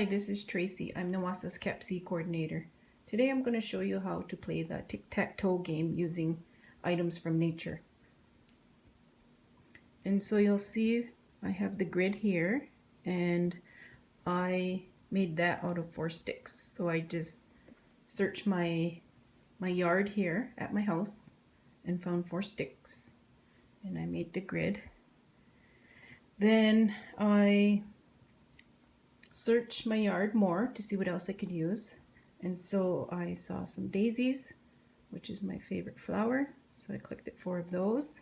Hi, this is Tracy. I'm Nawasa's CAPC coordinator. Today I'm going to show you how to play the Tic Tac Toe game using items from nature. And so you'll see I have the grid here, and I made that out of 4 sticks. So I just searched my yard here at my house and found 4 sticks, and I made the grid. Then I searched my yard more to see what else I could use, and so I saw some daisies, which is my favorite flower, so I collected 4 of those.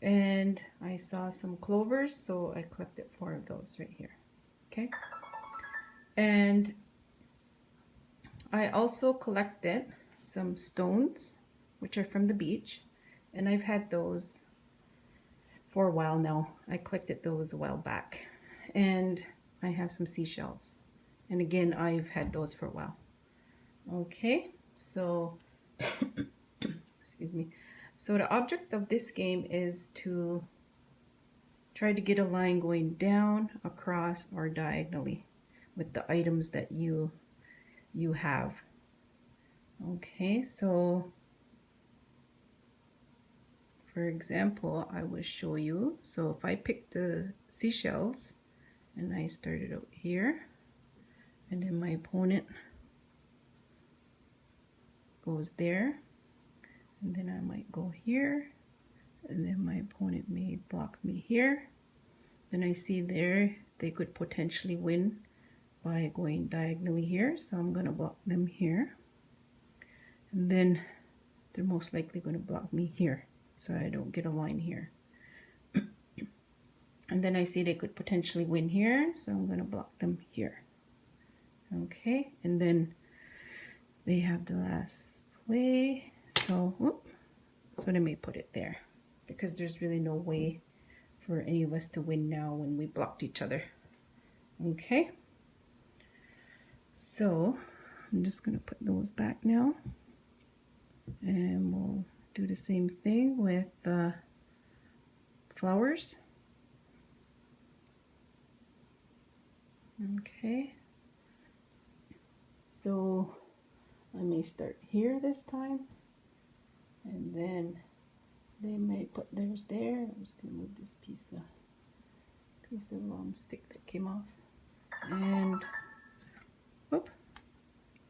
And I saw some clovers, so I collected 4 of those right here. Okay, and I also collected some stones, which are from the beach, and I've had those for a while now. I collected those a while back. And I have some seashells, and again, I've had those for a while. Okay, so excuse me. So the object of this game is to try to get a line going down, across, or diagonally with the items that you have. Okay, so for example, I will show you. So if I pick the seashells and I started out here, and then my opponent goes there, and then I might go here, and then my opponent may block me here. Then I see there they could potentially win by going diagonally here, so I'm going to block them here. And then they're most likely going to block me here, so I don't get a line here. And then I see they could potentially win here, so I'm going to block them here. Okay, and then they have the last play, so whoop, so I may put it there, because there's really no way for any of us to win now when we blocked each other. Okay, so I'm just going to put those back now, and we'll do the same thing with the flowers. Okay, so I may start here this time, and then they may put theirs there. I'm just going to move this piece of stick that came off, and whoop,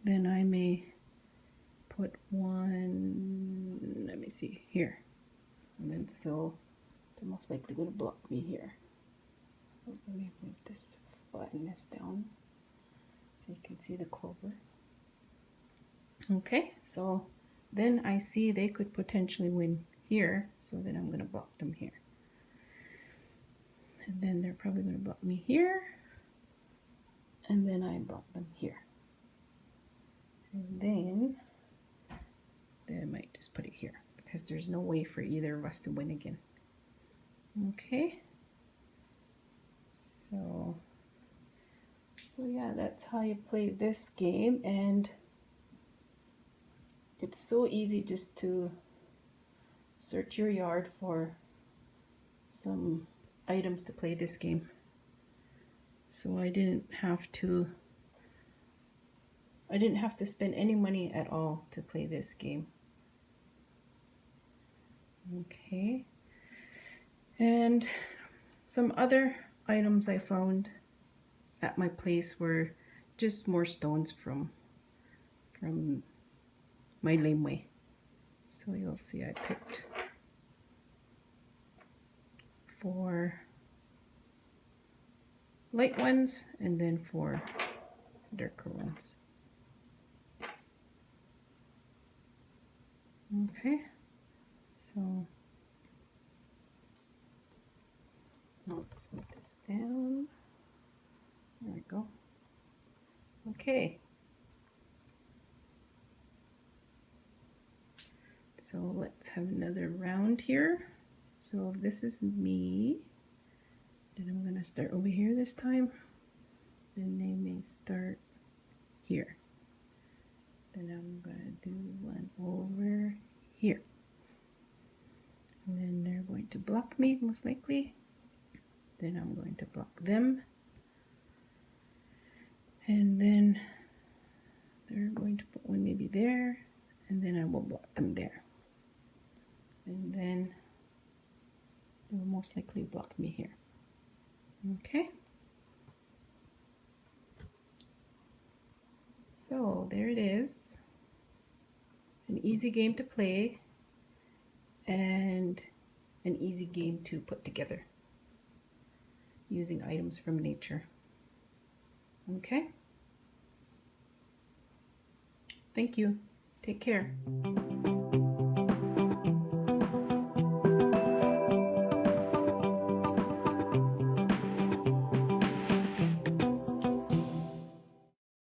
then I may put one, let me see, here, and then so they're most likely going to block me here. Let me move this, flatten this down so you can see the clover. Okay, so then I see they could potentially win here, so then I'm going to block them here. And then they're probably going to block me here, and then I block them here. And then I might just put it here, because there's no way for either of us to win again. Okay, so yeah, that's how you play this game, and it's so easy just to search your yard for some items to play this game. So I didn't have to spend any money at all to play this game. Okay, and some other items I found at my place were just more stones from my laneway. So you'll see I picked 4 light ones and then 4 darker ones. Okay, so I'll just move this down. There we go. Okay, so let's have another round here. So if this is me, then I'm going to start over here this time. Then they may start here. Then I'm going to do one over here. And then they're going to block me, most likely. Then I'm going to block them. And then they're going to put one maybe there, and then I will block them there. And then they will most likely block me here. Okay. So there it is. An easy game to play and an easy game to put together using items from nature. Okay. Thank you. Take care.